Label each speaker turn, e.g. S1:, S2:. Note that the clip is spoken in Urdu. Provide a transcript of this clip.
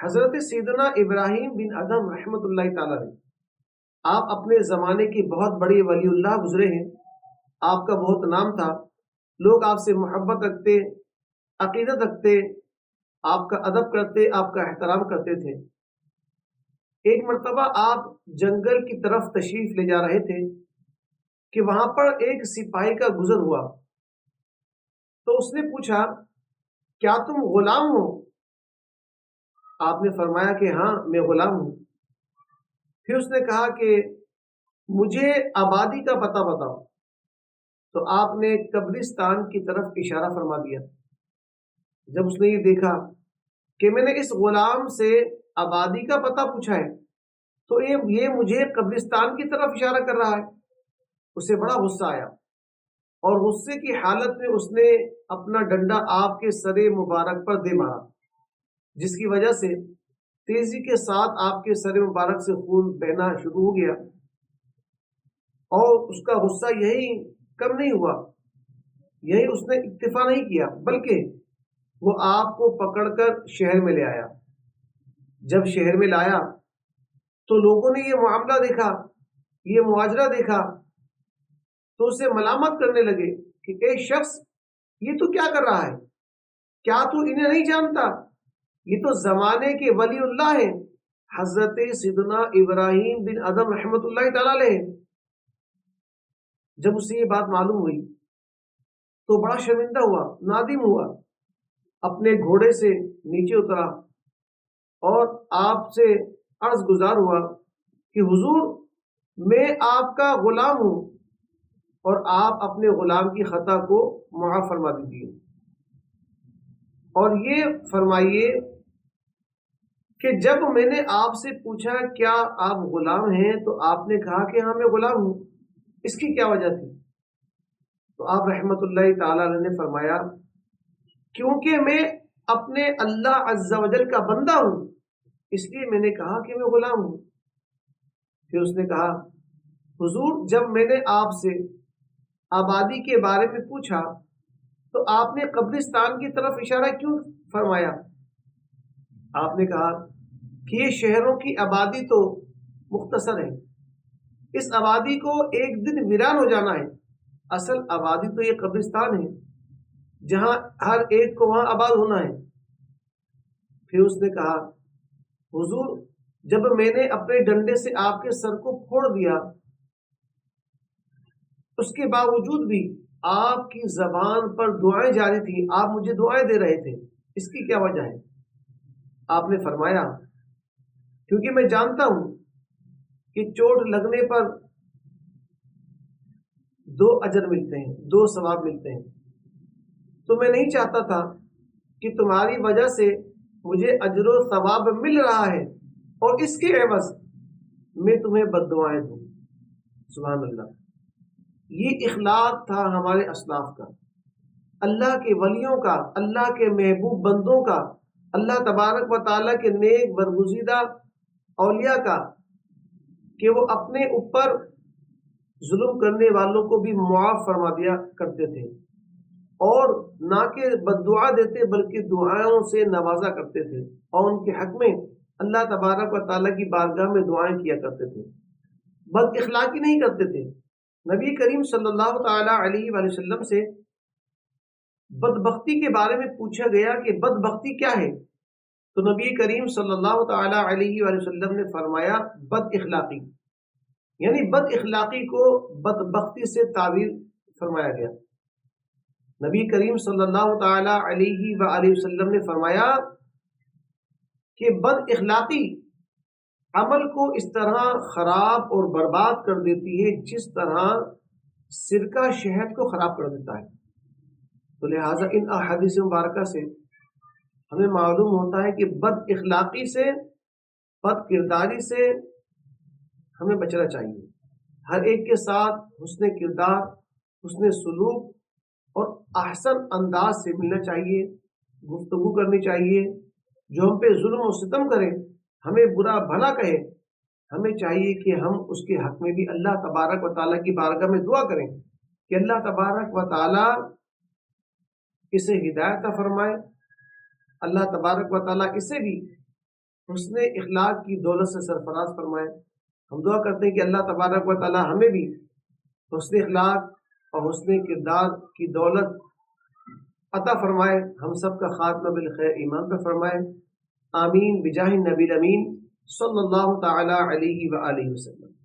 S1: حضرت سیدنا ابراہیم بن ادم رحمۃ اللہ تعالی نے، آپ اپنے زمانے کی بہت بڑی ولی اللہ گزرے ہیں، آپ کا بہت نام تھا، لوگ آپ سے محبت رکھتے، عقیدت رکھتے، آپ کا ادب کرتے، آپ کا احترام کرتے تھے۔ ایک مرتبہ آپ جنگل کی طرف تشریف لے جا رہے تھے کہ وہاں پر ایک سپاہی کا گزر ہوا، تو اس نے پوچھا، کیا تم غلام ہو؟ آپ نے فرمایا کہ ہاں میں غلام ہوں۔ پھر اس نے کہا کہ مجھے آبادی کا پتہ بتاؤ، تو آپ نے قبرستان کی طرف اشارہ فرما دیا۔ جب اس نے یہ دیکھا کہ میں نے اس غلام سے آبادی کا پتہ پوچھا ہے تو یہ مجھے قبرستان کی طرف اشارہ کر رہا ہے، اسے بڑا غصہ آیا، اور غصے کی حالت میں اس نے اپنا ڈنڈا آپ کے سر مبارک پر دے مارا، جس کی وجہ سے تیزی کے ساتھ آپ کے سر مبارک سے خون بہنا شروع ہو گیا۔ اور اس کا غصہ یہی کم نہیں ہوا، یہی اس نے اکتفا نہیں کیا، بلکہ وہ آپ کو پکڑ کر شہر میں لے آیا۔ جب شہر میں لایا تو لوگوں نے یہ معاملہ دیکھا، یہ مواجرہ دیکھا، تو اسے ملامت کرنے لگے کہ اے شخص، یہ تو کیا کر رہا ہے؟ کیا تو انہیں نہیں جانتا؟ یہ تو زمانے کے ولی اللہ ہیں، حضرت سیدنا ابراہیم بن ادم رحمۃ اللہ تعالی علیہ۔ جب اسے یہ بات معلوم ہوئی تو بڑا شرمندہ ہوا، نادم ہوا، اپنے گھوڑے سے نیچے اترا اور آپ سے عرض گزار ہوا کہ حضور، میں آپ کا غلام ہوں اور آپ اپنے غلام کی خطا کو معاف فرما دیجیے، اور یہ فرمائیے کہ جب میں نے آپ سے پوچھا کیا آپ غلام ہیں تو آپ نے کہا کہ ہاں میں غلام ہوں، اس کی کیا وجہ تھی؟ تو آپ رحمت اللہ تعالی علیہ نے فرمایا، کیونکہ میں اپنے اللہ عز و جل کا بندہ ہوں، اس لیے میں نے کہا کہ میں غلام ہوں۔ پھر اس نے کہا، حضور، جب میں نے آپ سے آبادی کے بارے میں پوچھا تو آپ نے قبرستان کی طرف اشارہ کیوں فرمایا؟ آپ نے کہا کہ یہ شہروں کی آبادی تو مختصر ہے، اس آبادی کو ایک دن ویران ہو جانا ہے، اصل آبادی تو یہ قبرستان ہے جہاں ہر ایک کو وہاں آباد ہونا ہے۔ پھر اس نے کہا، حضور، جب میں نے اپنے ڈنڈے سے آپ کے سر کو پھوڑ دیا، اس کے باوجود بھی آپ کی زبان پر دعائیں جاری تھیں، آپ مجھے دعائیں دے رہے تھے، اس کی کیا وجہ ہے؟ آپ نے فرمایا، کیونکہ میں جانتا ہوں کہ چوٹ لگنے پر 2 اجر ملتے ہیں، 2 ثواب ملتے ہیں، تو میں نہیں چاہتا تھا کہ تمہاری وجہ سے مجھے اجر و ثواب مل رہا ہے اور اس کے عوض میں تمہیں بد دعائیں دوں۔ سبحان اللہ، یہ اخلاق تھا ہمارے اسلاف کا، اللہ کے ولیوں کا، اللہ کے محبوب بندوں کا، اللہ تبارک و تعالیٰ کے نیک برگزیدہ اولیاء کا، کہ وہ اپنے اوپر ظلم کرنے والوں کو بھی معاف فرما دیا کرتے تھے، اور نہ کہ بد دعا دیتے بلکہ دعاؤں سے نوازا کرتے تھے، اور ان کے حق میں اللہ تبارک و تعالیٰ کی بارگاہ میں دعائیں کیا کرتے تھے، بد اخلاقی نہیں کرتے تھے۔ نبی کریم صلی اللہ تعالی علیہ وآلہ وسلم سے بدبختی کے بارے میں پوچھا گیا کہ بدبختی کیا ہے، تو نبی کریم صلی اللہ تعالی علیہ وآلہ وسلم نے فرمایا، بد اخلاقی، یعنی بد اخلاقی کو بدبختی سے تعبیر فرمایا گیا۔ نبی کریم صلی اللہ تعالی علیہ وآلہ وسلم نے فرمایا کہ بد اخلاقی عمل کو اس طرح خراب اور برباد کر دیتی ہے جس طرح سرکہ شہد کو خراب کر دیتا ہے۔ تو لہٰذا ان احادیث مبارکہ سے ہمیں معلوم ہوتا ہے کہ بد اخلاقی سے، بد کرداری سے ہمیں بچنا چاہیے، ہر ایک کے ساتھ حسن کردار، حسن سلوک اور احسن انداز سے ملنا چاہیے، گفتگو کرنی چاہیے۔ جو ہم پہ ظلم و ستم کرے، ہمیں برا بھلا کہے، ہمیں چاہیے کہ ہم اس کے حق میں بھی اللہ تبارک و تعالیٰ کی بارگاہ میں دعا کریں کہ اللہ تبارک و تعالیٰ اسے ہدایت فرمائے، اللہ تبارک و تعالیٰ اسے بھی حسن اخلاق کی دولت سے سرفراز فرمائے۔ ہم دعا کرتے ہیں کہ اللہ تبارک و تعالی ہمیں بھی حسن اخلاق اور حسن کردار کی دولت عطا فرمائے، ہم سب کا خاتمہ بالخیر ایمان پہ فرمائے، آمین بجاہ النبی الامین صلی اللہ تعالی علیہ وآلہ وسلم۔